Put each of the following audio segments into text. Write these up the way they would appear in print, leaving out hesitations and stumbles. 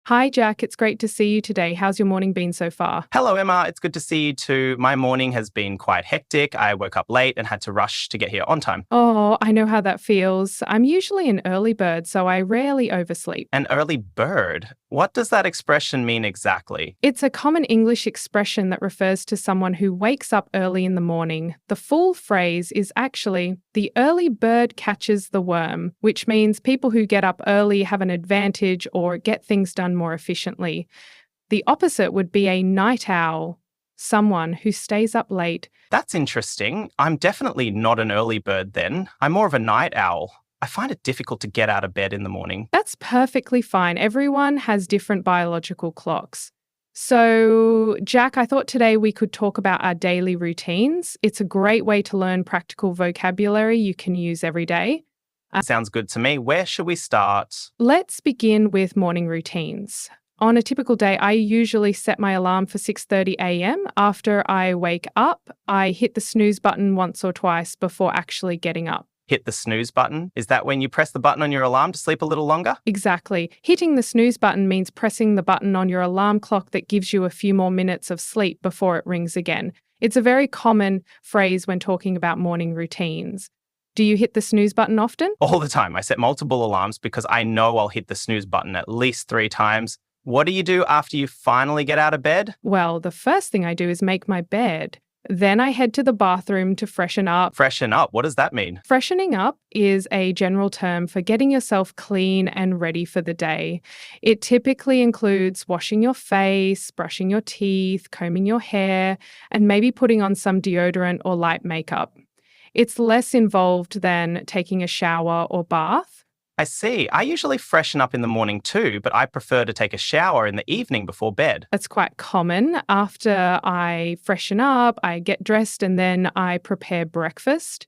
Hi, Jack. It's great to see you today. How's your morning been so far? Hello, Emma. It's good to see you too. My morning has been quite hectic. I woke up late and had to rush to get here on time. Oh, I know how that feels. I'm usually an early bird, so I rarely oversleep. An early bird? What does that expression mean exactly? It's a common English expression that refers to someone who wakes up early in the morning. The full phrase is actually, the early bird catches the worm, which means people who get up early have an advantage or get things done more efficiently. The opposite would be a night owl, someone who stays up late. That's interesting. I'm definitely not an early bird then. I'm more of a night owl. I find it difficult to get out of bed in the morning. That's perfectly fine. Everyone has different biological clocks. So, Jack, I thought today we could talk about our daily routines. It's a great way to learn practical vocabulary you can use every day. Sounds good to me. Where should we start? Let's begin with morning routines. On a typical day, I usually set my alarm for 6:30 a.m. After I wake up, I hit the snooze button once or twice before actually getting up. Hit the snooze button? Is that when you press the button on your alarm to sleep a little longer? Exactly. Hitting the snooze button means pressing the button on your alarm clock that gives you a few more minutes of sleep before it rings again. It's a very common phrase when talking about morning routines. Do you hit the snooze button often? All the time. I set multiple alarms because I know I'll hit the snooze button at least 3 times. What do you do after you finally get out of bed? Well, the first thing I do is make my bed. Then I head to the bathroom to freshen up. Freshen up? What does that mean? Freshening up is a general term for getting yourself clean and ready for the day. It typically includes washing your face, brushing your teeth, combing your hair, and maybe putting on some deodorant or light makeup. It's less involved than taking a shower or bath. I see. I usually freshen up in the morning too, but I prefer to take a shower in the evening before bed. That's quite common. After I freshen up, I get dressed and then I prepare breakfast.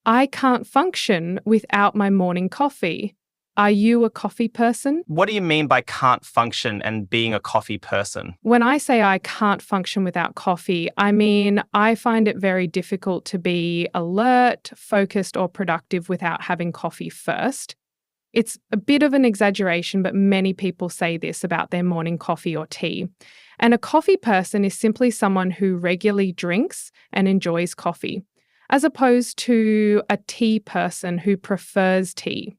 I can't function without my morning coffee. Are you a coffee person? What do you mean by can't function and being a coffee person? When I say I can't function without coffee, I mean I find it very difficult to be alert, focused, or productive without having coffee first. It's a bit of an exaggeration, but many people say this about their morning coffee or tea. And a coffee person is simply someone who regularly drinks and enjoys coffee, as opposed to a tea person who prefers tea.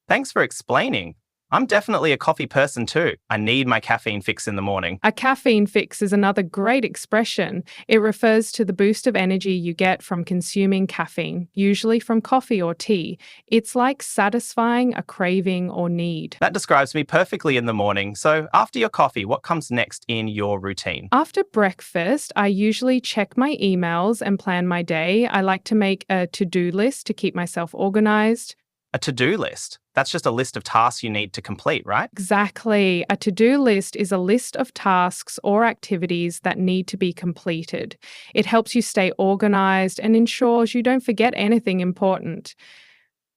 Thanks for explaining. I'm definitely a coffee person too. I need my caffeine fix in the morning. A caffeine fix is another great expression. It refers to the boost of energy you get from consuming caffeine, usually from coffee or tea. It's like satisfying a craving or need. That describes me perfectly in the morning. So after your coffee, what comes next in your routine? After breakfast, I usually check my emails and plan my day. I like to make a to-do list to keep myself organized. A to-do list. That's just a list of tasks you need to complete, right? Exactly. A to-do list is a list of tasks or activities that need to be completed. It helps you stay organized and ensures you don't forget anything important.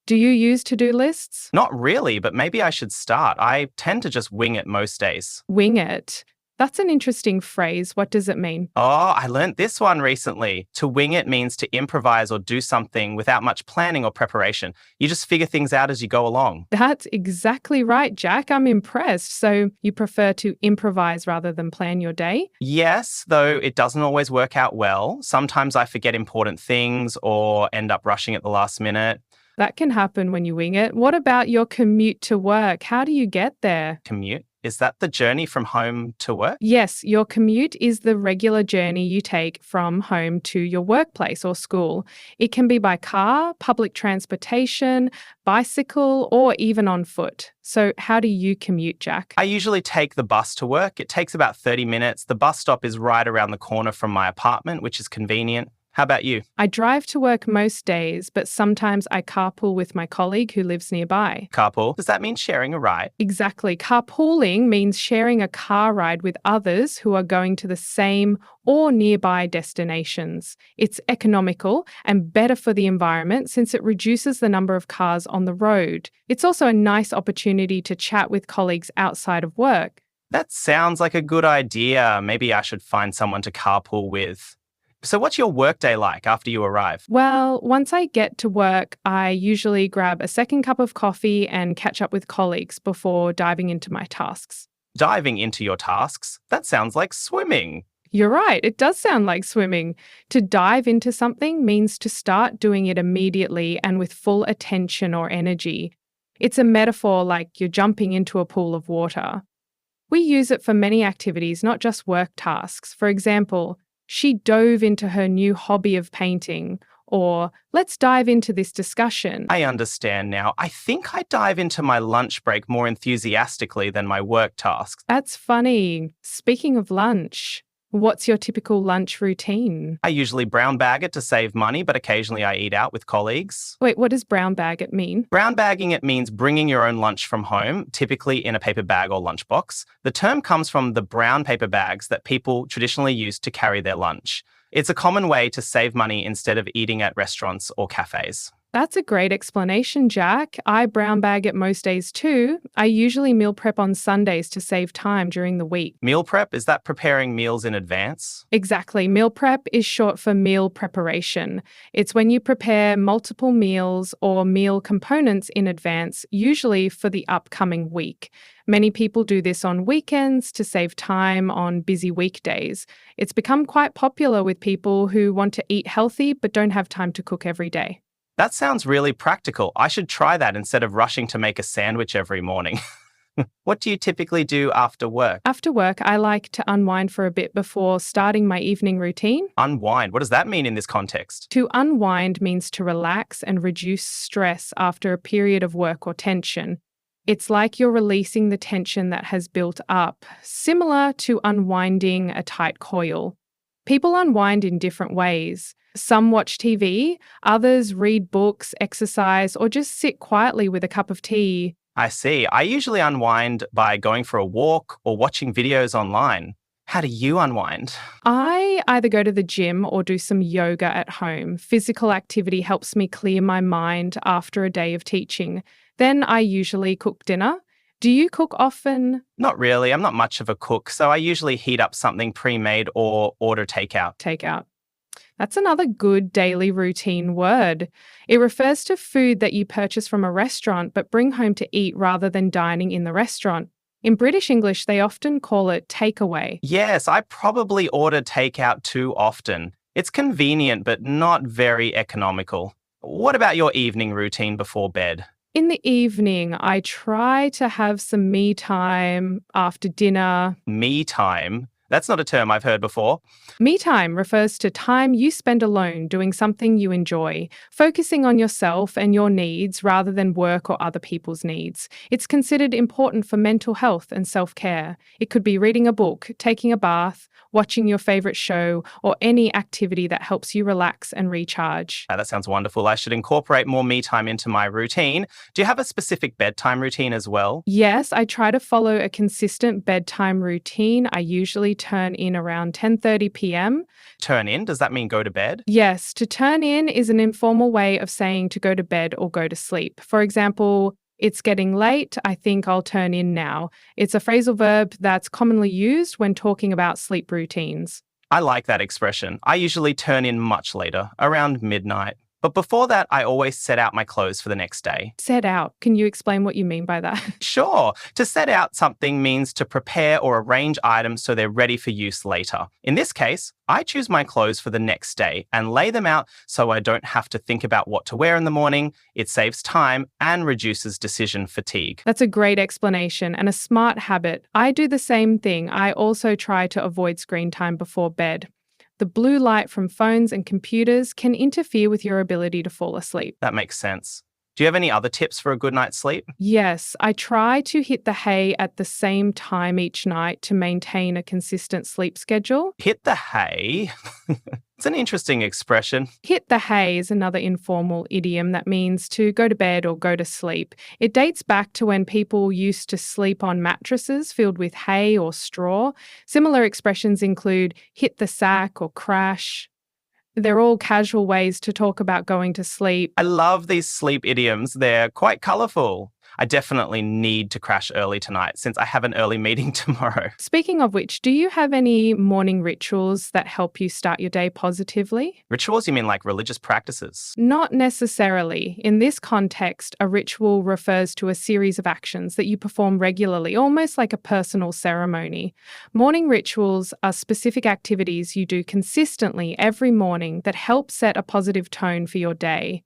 Do you use to-do lists? Not really, but maybe I should start. I tend to just wing it most days. Wing it. That's an interesting phrase. What does it mean? Oh, I learned this one recently. To wing it means to improvise or do something without much planning or preparation. You just figure things out as you go along. That's exactly right, Jack. I'm impressed. So you prefer to improvise rather than plan your day? Yes, though it doesn't always work out well. Sometimes I forget important things or end up rushing at the last minute. That can happen when you wing it. What about your commute to work? How do you get there? Commute? Is that the journey from home to work? Yes, your commute is the regular journey you take from home to your workplace or school. It can be by car, public transportation, bicycle, or even on foot. So how do you commute, Jack? I usually take the bus to work. It takes about 30 minutes. The bus stop is right around the corner from my apartment, which is convenient. How about you? I drive to work most days, but sometimes I carpool with my colleague who lives nearby. Carpool? Does that mean sharing a ride? Exactly. Carpooling means sharing a car ride with others who are going to the same or nearby destinations. It's economical and better for the environment since it reduces the number of cars on the road. It's also a nice opportunity to chat with colleagues outside of work. That sounds like a good idea. Maybe I should find someone to carpool with. So what's your workday like after you arrive? Well, once I get to work, I usually grab a second cup of coffee and catch up with colleagues before diving into my tasks. Diving into your tasks, that sounds like swimming. You're right, it does sound like swimming. To dive into something means to start doing it immediately and with full attention or energy. It's a metaphor like you're jumping into a pool of water. We use it for many activities, not just work tasks. For example, she dove into her new hobby of painting, or let's dive into this discussion. I understand now. I think I dive into my lunch break more enthusiastically than my work tasks. That's funny. Speaking of lunch, what's your typical lunch routine? I usually brown bag it to save money, but occasionally I eat out with colleagues. Wait, what does brown bag it mean? Brown bagging it means bringing your own lunch from home, typically in a paper bag or lunchbox. The term comes from the brown paper bags that people traditionally used to carry their lunch. It's a common way to save money instead of eating at restaurants or cafes. That's a great explanation, Jack. I brown bag it most days too. I usually meal prep on Sundays to save time during the week. Meal prep, is that preparing meals in advance? Exactly. Meal prep is short for meal preparation. It's when you prepare multiple meals or meal components in advance, usually for the upcoming week. Many people do this on weekends to save time on busy weekdays. It's become quite popular with people who want to eat healthy but don't have time to cook every day. That sounds really practical. I should try that instead of rushing to make a sandwich every morning. What do you typically do after work? After work, I like to unwind for a bit before starting my evening routine. Unwind. What does that mean in this context? To unwind means to relax and reduce stress after a period of work or tension. It's like you're releasing the tension that has built up, similar to unwinding a tight coil. People unwind in different ways. Some watch TV, others read books, exercise, or just sit quietly with a cup of tea. I see. I usually unwind by going for a walk or watching videos online. How do you unwind? I either go to the gym or do some yoga at home. Physical activity helps me clear my mind after a day of teaching. Then I usually cook dinner. Do you cook often? Not really. I'm not much of a cook, so I usually heat up something pre-made or order takeout. Takeout. That's another good daily routine word. It refers to food that you purchase from a restaurant but bring home to eat rather than dining in the restaurant. In British English, they often call it takeaway. Yes, I probably order takeout too often. It's convenient, but not very economical. What about your evening routine before bed? In the evening, I try to have some me time after dinner. Me time? That's not a term I've heard before. Me time refers to time you spend alone doing something you enjoy, focusing on yourself and your needs rather than work or other people's needs. It's considered important for mental health and self-care. It could be reading a book, taking a bath, watching your favorite show, or any activity that helps you relax and recharge. That sounds wonderful. I should incorporate more me time into my routine. Do you have a specific bedtime routine as well? Yes, I try to follow a consistent bedtime routine. I usually turn in around 10:30 p.m. Turn in? Does that mean go to bed? Yes, to turn in is an informal way of saying to go to bed or go to sleep. For example, it's getting late, I think I'll turn in now. It's a phrasal verb that's commonly used when talking about sleep routines. I like that expression. I usually turn in much later, around midnight. But before that, I always set out my clothes for the next day. Set out. Can you explain what you mean by that? Sure. To set out something means to prepare or arrange items so they're ready for use later. In this case, I choose my clothes for the next day and lay them out so I don't have to think about what to wear in the morning. It saves time and reduces decision fatigue. That's a great explanation and a smart habit. I do the same thing. I also try to avoid screen time before bed. The blue light from phones and computers can interfere with your ability to fall asleep. That makes sense. Do you have any other tips for a good night's sleep? Yes, I try to hit the hay at the same time each night to maintain a consistent sleep schedule. Hit the hay? It's an interesting expression. Hit the hay is another informal idiom that means to go to bed or go to sleep. It dates back to when people used to sleep on mattresses filled with hay or straw. Similar expressions include hit the sack or crash. They're all casual ways to talk about going to sleep. I love these sleep idioms. They're quite colourful. I definitely need to crash early tonight since I have an early meeting tomorrow. Speaking of which, do you have any morning rituals that help you start your day positively? Rituals, you mean like religious practices? Not necessarily. In this context, a ritual refers to a series of actions that you perform regularly, almost like a personal ceremony. Morning rituals are specific activities you do consistently every morning that help set a positive tone for your day.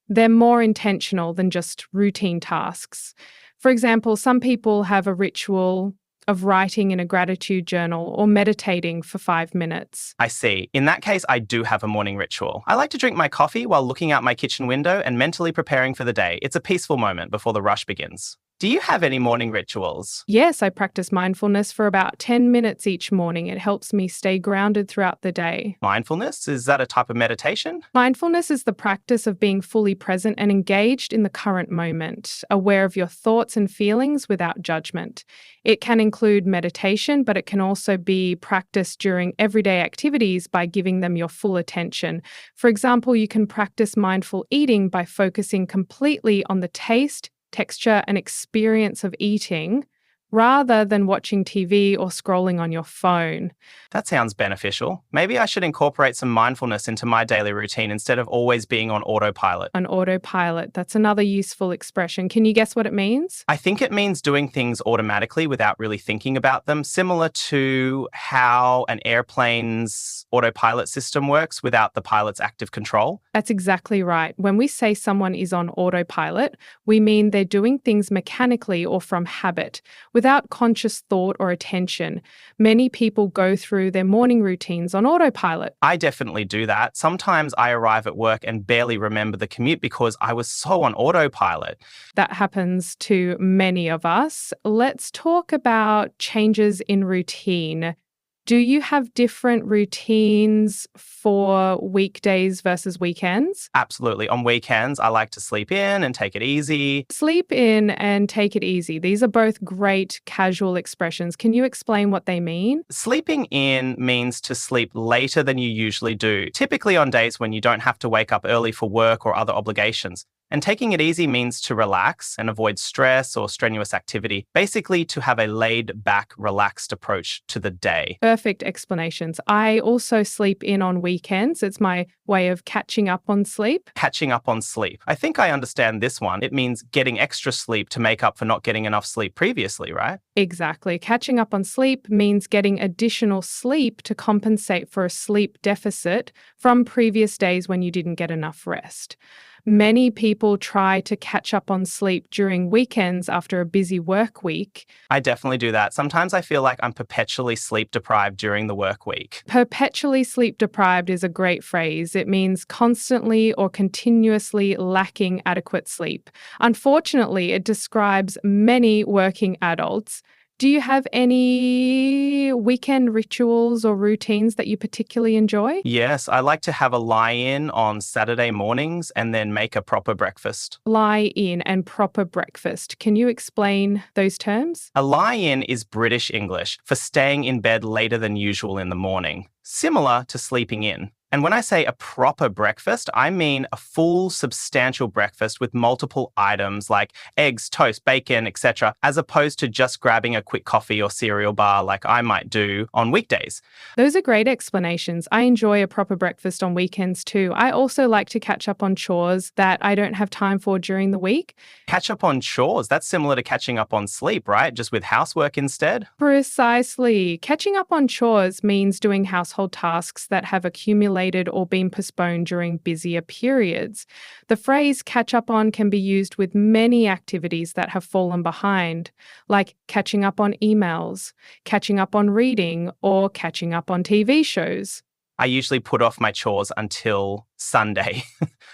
They're more intentional than just routine tasks. For example, some people have a ritual of writing in a gratitude journal or meditating for 5 minutes. I see. In that case, I do have a morning ritual. I like to drink my coffee while looking out my kitchen window and mentally preparing for the day. It's a peaceful moment before the rush begins. Do you have any morning rituals? Yes, I practice mindfulness for about 10 minutes each morning. It helps me stay grounded throughout the day. Mindfulness? Is that a type of meditation? Mindfulness is the practice of being fully present and engaged in the current moment, aware of your thoughts and feelings without judgment. It can include meditation, but it can also be practiced during everyday activities by giving them your full attention. For example, you can practice mindful eating by focusing completely on the taste, texture, and experience of eating rather than watching TV or scrolling on your phone. That sounds beneficial. Maybe I should incorporate some mindfulness into my daily routine instead of always being on autopilot. On autopilot, that's another useful expression. Can you guess what it means? I think it means doing things automatically without really thinking about them, similar to how an airplane's autopilot system works without the pilot's active control. That's exactly right. When we say someone is on autopilot, we mean they're doing things mechanically or from habit, without conscious thought or attention. Many people go through their morning routines on autopilot. I definitely do that. Sometimes I arrive at work and barely remember the commute because I was so on autopilot. That happens to many of us. Let's talk about changes in routine. Do you have different routines for weekdays versus weekends? Absolutely. On weekends, I like to sleep in and take it easy. Sleep in and take it easy. These are both great casual expressions. Can you explain what they mean? Sleeping in means to sleep later than you usually do, typically on days when you don't have to wake up early for work or other obligations. And taking it easy means to relax and avoid stress or strenuous activity, basically to have a laid-back, relaxed approach to the day. Perfect explanations. I also sleep in on weekends. It's my way of catching up on sleep. Catching up on sleep. I think I understand this one. It means getting extra sleep to make up for not getting enough sleep previously, right? Exactly. Catching up on sleep means getting additional sleep to compensate for a sleep deficit from previous days when you didn't get enough rest. Many people try to catch up on sleep during weekends after a busy work week. I definitely do that. Sometimes I feel like I'm perpetually sleep deprived during the work week. Perpetually sleep deprived is a great phrase. It means constantly or continuously lacking adequate sleep. Unfortunately, it describes many working adults. Do you have any weekend rituals or routines that you particularly enjoy? Yes, I like to have a lie-in on Saturday mornings and then make a proper breakfast. Lie in and proper breakfast. Can you explain those terms? A lie-in is British English for staying in bed later than usual in the morning, similar to sleeping in. And when I say a proper breakfast, I mean a full, substantial breakfast with multiple items like eggs, toast, bacon, etc., as opposed to just grabbing a quick coffee or cereal bar like I might do on weekdays. Those are great explanations. I enjoy a proper breakfast on weekends too. I also like to catch up on chores that I don't have time for during the week. Catch up on chores, that's similar to catching up on sleep, right? Just with housework instead? Precisely. Catching up on chores means doing household tasks that have accumulated or been postponed during busier periods. The phrase catch up on can be used with many activities that have fallen behind, like catching up on emails, catching up on reading, or catching up on TV shows. I usually put off my chores until Sunday.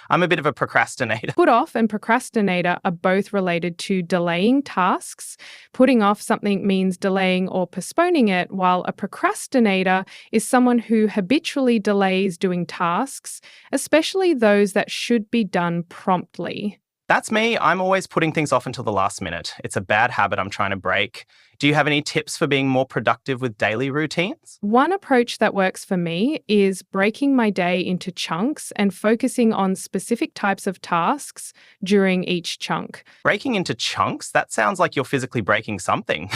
I'm a bit of a procrastinator. Put off and procrastinator are both related to delaying tasks. Putting off something means delaying or postponing it, while a procrastinator is someone who habitually delays doing tasks, especially those that should be done promptly. That's me. I'm always putting things off until the last minute. It's a bad habit I'm trying to break. Do you have any tips for being more productive with daily routines? One approach that works for me is breaking my day into chunks and focusing on specific types of tasks during each chunk. Breaking into chunks? That sounds like you're physically breaking something.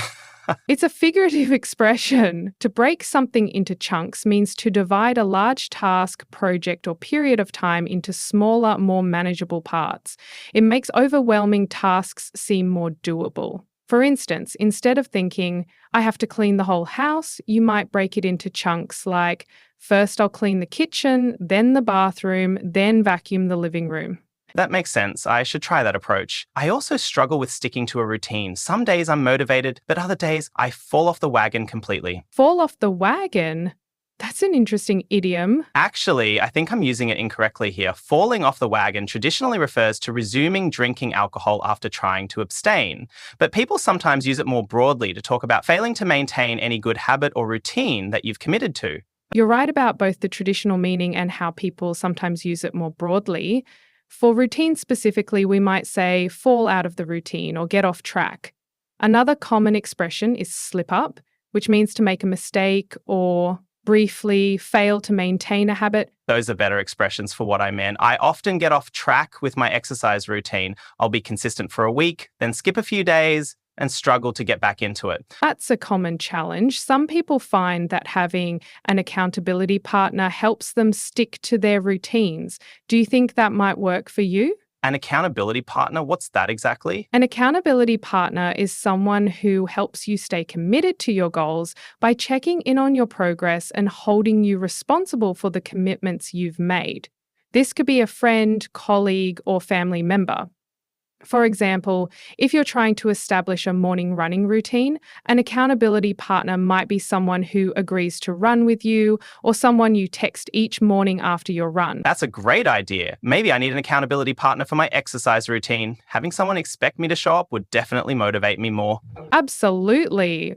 It's a figurative expression. To break something into chunks means to divide a large task, project, or period of time into smaller, more manageable parts. It makes overwhelming tasks seem more doable. For instance, instead of thinking, I have to clean the whole house, you might break it into chunks like, first I'll clean the kitchen, then the bathroom, then vacuum the living room. That makes sense. I should try that approach. I also struggle with sticking to a routine. Some days I'm motivated, but other days I fall off the wagon completely. Fall off the wagon? That's an interesting idiom. Actually, I think I'm using it incorrectly here. Falling off the wagon traditionally refers to resuming drinking alcohol after trying to abstain. But people sometimes use it more broadly to talk about failing to maintain any good habit or routine that you've committed to. You're right about both the traditional meaning and how people sometimes use it more broadly. For routine specifically, we might say fall out of the routine or get off track. Another common expression is slip up, which means to make a mistake or briefly fail to maintain a habit. Those are better expressions for what I meant. I often get off track with my exercise routine. I'll be consistent for a week, then skip a few days, and struggle to get back into it. That's a common challenge. Some people find that having an accountability partner helps them stick to their routines. Do you think that might work for you? An accountability partner, what's that exactly? An accountability partner is someone who helps you stay committed to your goals by checking in on your progress and holding you responsible for the commitments you've made. This could be a friend, colleague, or family member. For example, if you're trying to establish a morning running routine, an accountability partner might be someone who agrees to run with you or someone you text each morning after your run. That's a great idea. Maybe I need an accountability partner for my exercise routine. Having someone expect me to show up would definitely motivate me more. Absolutely.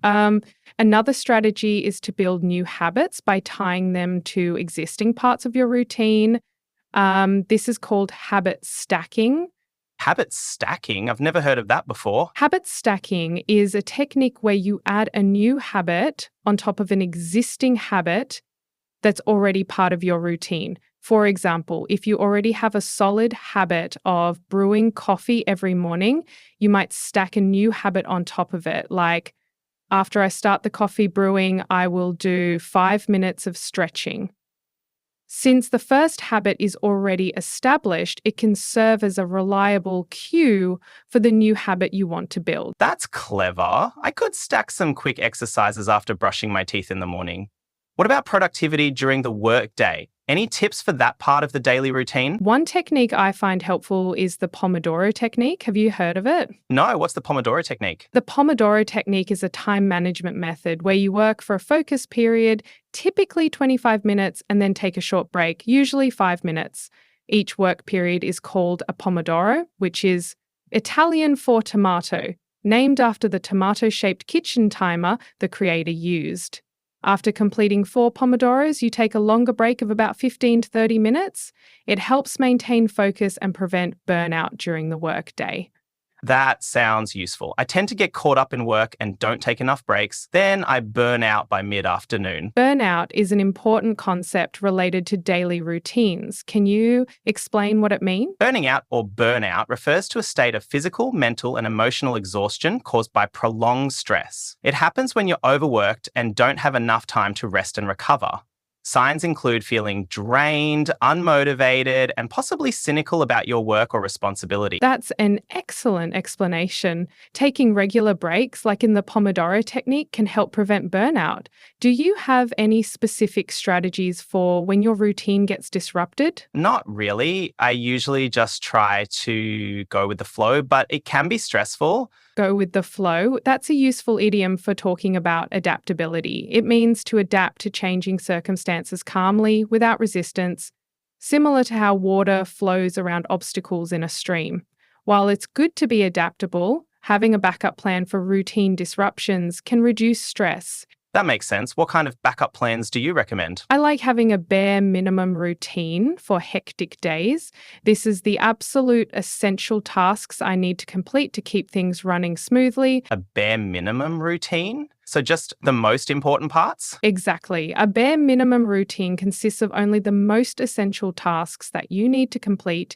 Another strategy is to build new habits by tying them to existing parts of your routine. This is called habit stacking. Habit stacking? I've never heard of that before. Habit stacking is a technique where you add a new habit on top of an existing habit that's already part of your routine. For example, if you already have a solid habit of brewing coffee every morning, you might stack a new habit on top of it. Like, after I start the coffee brewing, I will do 5 minutes of stretching. Since the first habit is already established, it can serve as a reliable cue for the new habit you want to build. That's clever. I could stack some quick exercises after brushing my teeth in the morning. What about productivity during the workday? Any tips for that part of the daily routine? One technique I find helpful is the Pomodoro technique. Have you heard of it? No, what's the Pomodoro technique? The Pomodoro technique is a time management method where you work for a focused period, typically 25 minutes, and then take a short break, usually 5 minutes. Each work period is called a Pomodoro, which is Italian for tomato, named after the tomato-shaped kitchen timer the creator used. After completing 4 Pomodoros, you take a longer break of about 15 to 30 minutes. It helps maintain focus and prevent burnout during the workday. That sounds useful. I tend to get caught up in work and don't take enough breaks. Then I burn out by mid-afternoon. Burnout is an important concept related to daily routines. Can you explain what it means? Burning out or burnout refers to a state of physical, mental, and emotional exhaustion caused by prolonged stress. It happens when you're overworked and don't have enough time to rest and recover. Signs include feeling drained, unmotivated, and possibly cynical about your work or responsibility. That's an excellent explanation. Taking regular breaks, like in the Pomodoro technique, can help prevent burnout. Do you have any specific strategies for when your routine gets disrupted? Not really. I usually just try to go with the flow, but it can be stressful. Go with the flow. That's a useful idiom for talking about adaptability. It means to adapt to changing circumstances calmly, without resistance, similar to how water flows around obstacles in a stream. While it's good to be adaptable, having a backup plan for routine disruptions can reduce stress. That makes sense. What kind of backup plans do you recommend? I like having a bare minimum routine for hectic days. This is the absolute essential tasks I need to complete to keep things running smoothly. A bare minimum routine? So just the most important parts? Exactly. A bare minimum routine consists of only the most essential tasks that you need to complete,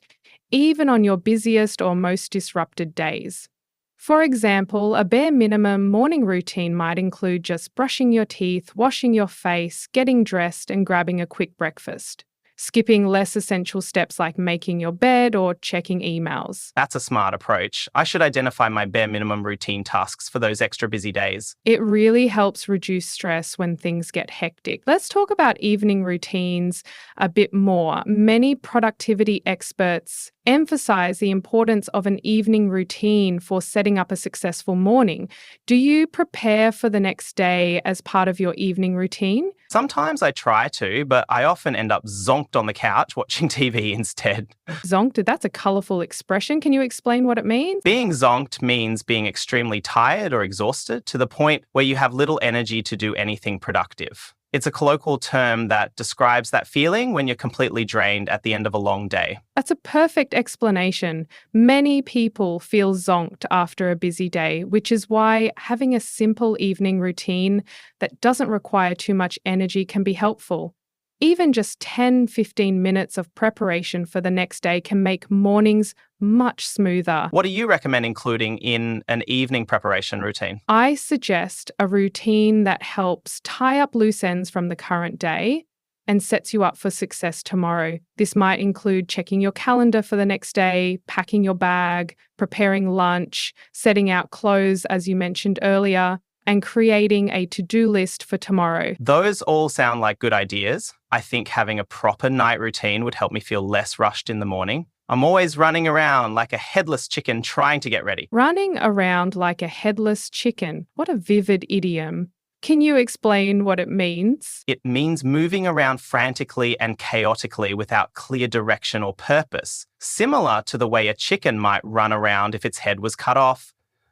even on your busiest or most disrupted days. For example, a bare minimum morning routine might include just brushing your teeth, washing your face, getting dressed, and grabbing a quick breakfast. Skipping less essential steps like making your bed or checking emails. That's a smart approach. I should identify my bare minimum routine tasks for those extra busy days. It really helps reduce stress when things get hectic. Let's talk about evening routines a bit more. Many productivity experts emphasize the importance of an evening routine for setting up a successful morning. Do you prepare for the next day as part of your evening routine? Sometimes I try to, but I often end up zonked on the couch watching TV instead. Zonked, that's a colourful expression. Can you explain what it means? Being zonked means being extremely tired or exhausted to the point where you have little energy to do anything productive. It's a colloquial term that describes that feeling when you're completely drained at the end of a long day. That's a perfect explanation. Many people feel zonked after a busy day, which is why having a simple evening routine that doesn't require too much energy can be helpful. Even just 10-15 minutes of preparation for the next day can make mornings much smoother. What do you recommend including in an evening preparation routine? I suggest a routine that helps tie up loose ends from the current day and sets you up for success tomorrow. This might include checking your calendar for the next day, packing your bag, preparing lunch, setting out clothes, as you mentioned earlier, and creating a to-do list for tomorrow. Those all sound like good ideas. I think having a proper night routine would help me feel less rushed in the morning. I'm always running around like a headless chicken trying to get ready. Running around like a headless chicken. What a vivid idiom. Can you explain what it means? It means moving around frantically and chaotically without clear direction or purpose, similar to the way a chicken might run around if its head was cut off.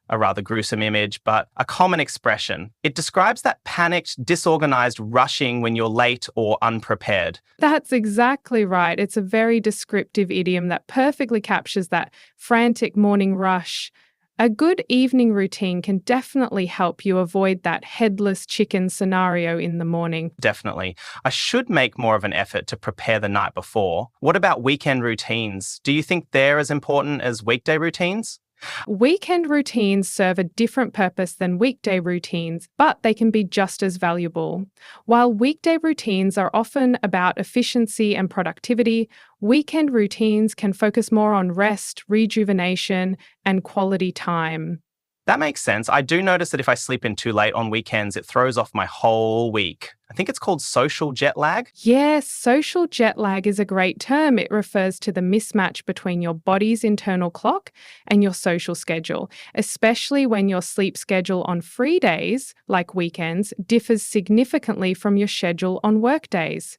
A rather gruesome image, but a common expression. It describes that panicked, disorganized rushing when you're late or unprepared. That's exactly right. It's a very descriptive idiom that perfectly captures that frantic morning rush. A good evening routine can definitely help you avoid that headless chicken scenario in the morning. Definitely. I should make more of an effort to prepare the night before. What about weekend routines? Do you think they're as important as weekday routines? Weekend routines serve a different purpose than weekday routines, but they can be just as valuable. While weekday routines are often about efficiency and productivity, weekend routines can focus more on rest, rejuvenation, and quality time. That makes sense. I do notice that if I sleep in too late on weekends, it throws off my whole week. I think it's called social jet lag. Yes, social jet lag is a great term. It refers to the mismatch between your body's internal clock and your social schedule, especially when your sleep schedule on free days, like weekends, differs significantly from your schedule on work days.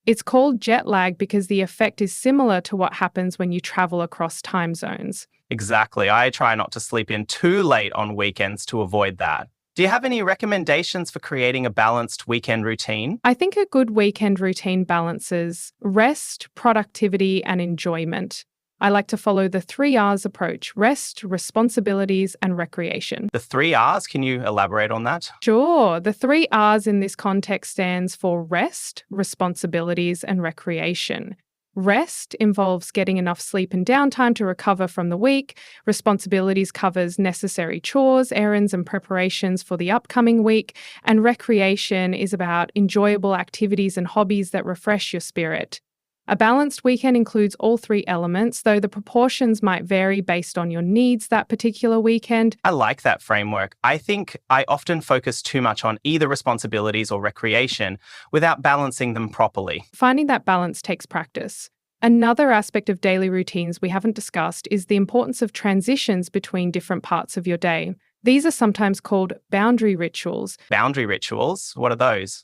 It's called jet lag because the effect is similar to what happens when you travel across time zones. Exactly. I try not to sleep in too late on weekends to avoid that. Do you have any recommendations for creating a balanced weekend routine? I think a good weekend routine balances rest, productivity, and enjoyment. I like to follow the 3 R's approach: rest, responsibilities, and recreation. The 3 R's, can you elaborate on that? Sure. The 3 R's in this context stands for rest, responsibilities, and recreation. Rest involves getting enough sleep and downtime to recover from the week. Responsibilities covers necessary chores, errands, and preparations for the upcoming week. And recreation is about enjoyable activities and hobbies that refresh your spirit. A balanced weekend includes all 3 elements, though the proportions might vary based on your needs that particular weekend. I like that framework. I think I often focus too much on either responsibilities or recreation without balancing them properly. Finding that balance takes practice. Another aspect of daily routines we haven't discussed is the importance of transitions between different parts of your day. These are sometimes called boundary rituals. Boundary rituals? What are those?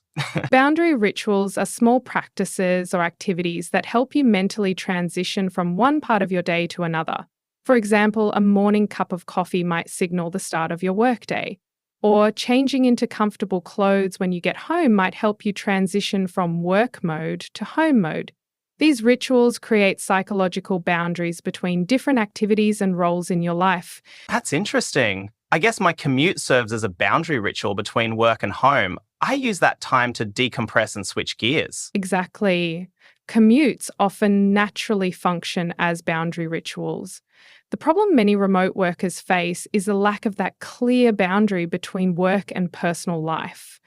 Boundary rituals are small practices or activities that help you mentally transition from one part of your day to another. For example, a morning cup of coffee might signal the start of your workday. Or changing into comfortable clothes when you get home might help you transition from work mode to home mode. These rituals create psychological boundaries between different activities and roles in your life. That's interesting. I guess my commute serves as a boundary ritual between work and home. I use that time to decompress and switch gears. Exactly. Commutes often naturally function as boundary rituals. The problem many remote workers face is a lack of that clear boundary between work and personal life.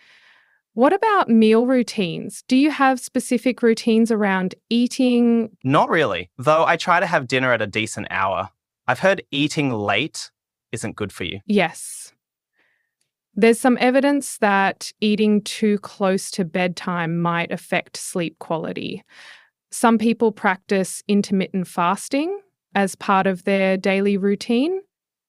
What about meal routines? Do you have specific routines around eating? Not really, though I try to have dinner at a decent hour. I've heard eating late isn't good for you. Yes. There's some evidence that eating too close to bedtime might affect sleep quality. Some people practice intermittent fasting as part of their daily routine.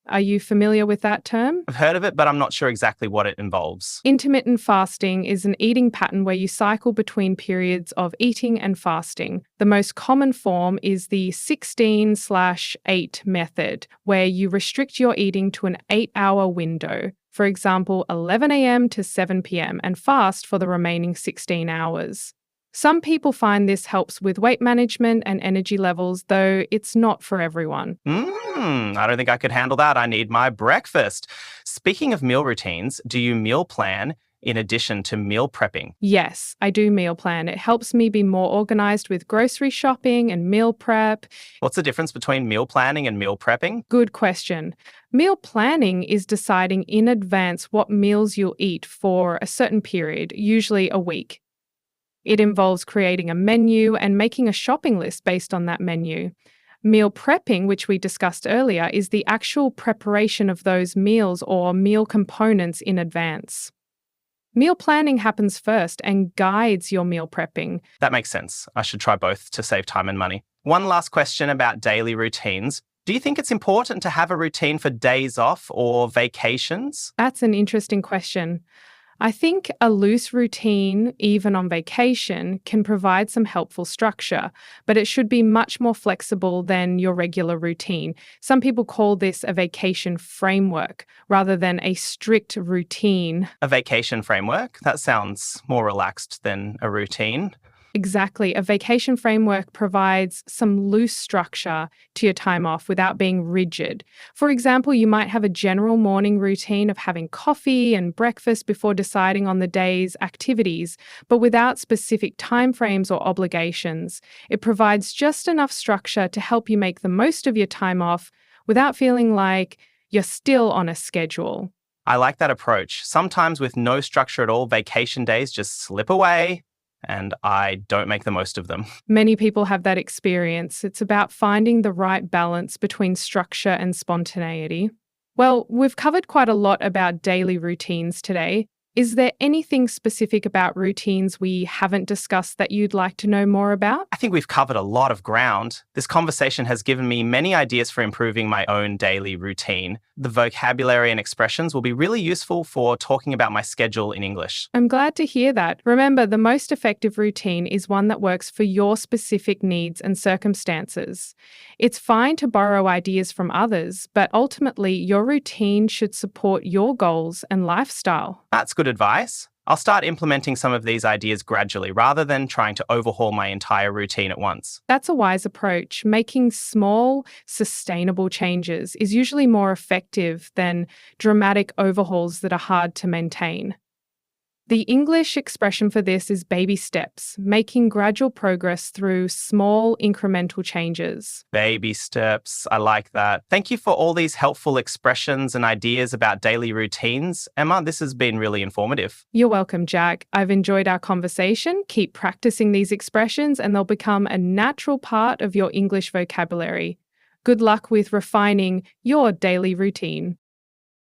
Are you familiar with that term? I've heard of it, but I'm not sure exactly what it involves. Intermittent fasting is an eating pattern where you cycle between periods of eating and fasting. The most common form is the 16/8 method, where you restrict your eating to an 8-hour window, for example, 11 a.m. to 7 p.m., and fast for the remaining 16 hours. Some people find this helps with weight management and energy levels, though it's not for everyone. I don't think I could handle that. I need my breakfast. Speaking of meal routines, do you meal plan in addition to meal prepping? Yes, I do meal plan. It helps me be more organized with grocery shopping and meal prep. What's the difference between meal planning and meal prepping? Good question. Meal planning is deciding in advance what meals you'll eat for a certain period, usually a week. It involves creating a menu and making a shopping list based on that menu. Meal prepping, which we discussed earlier, is the actual preparation of those meals or meal components in advance. Meal planning happens first and guides your meal prepping. That makes sense. I should try both to save time and money. One last question about daily routines. Do you think it's important to have a routine for days off or vacations? That's an interesting question. I think a loose routine, even on vacation, can provide some helpful structure, but it should be much more flexible than your regular routine. Some people call this a vacation framework rather than a strict routine. A vacation framework? That sounds more relaxed than a routine. Exactly. A vacation framework provides some loose structure to your time off without being rigid. For example, you might have a general morning routine of having coffee and breakfast before deciding on the day's activities, but without specific timeframes or obligations. It provides just enough structure to help you make the most of your time off without feeling like you're still on a schedule. I like that approach. Sometimes with no structure at all, vacation days just slip away, and I don't make the most of them. Many people have that experience. It's about finding the right balance between structure and spontaneity. Well, we've covered quite a lot about daily routines today. Is there anything specific about routines we haven't discussed that you'd like to know more about? I think we've covered a lot of ground. This conversation has given me many ideas for improving my own daily routine. The vocabulary and expressions will be really useful for talking about my schedule in English. I'm glad to hear that. Remember, the most effective routine is one that works for your specific needs and circumstances. It's fine to borrow ideas from others, but ultimately, your routine should support your goals and lifestyle. That's good advice. I'll start implementing some of these ideas gradually rather than trying to overhaul my entire routine at once. That's a wise approach. Making small, sustainable changes is usually more effective than dramatic overhauls that are hard to maintain. The English expression for this is baby steps, making gradual progress through small incremental changes. Baby steps. I like that. Thank you for all these helpful expressions and ideas about daily routines. Emma, this has been really informative. You're welcome, Jack. I've enjoyed our conversation. Keep practicing these expressions and they'll become a natural part of your English vocabulary. Good luck with refining your daily routine.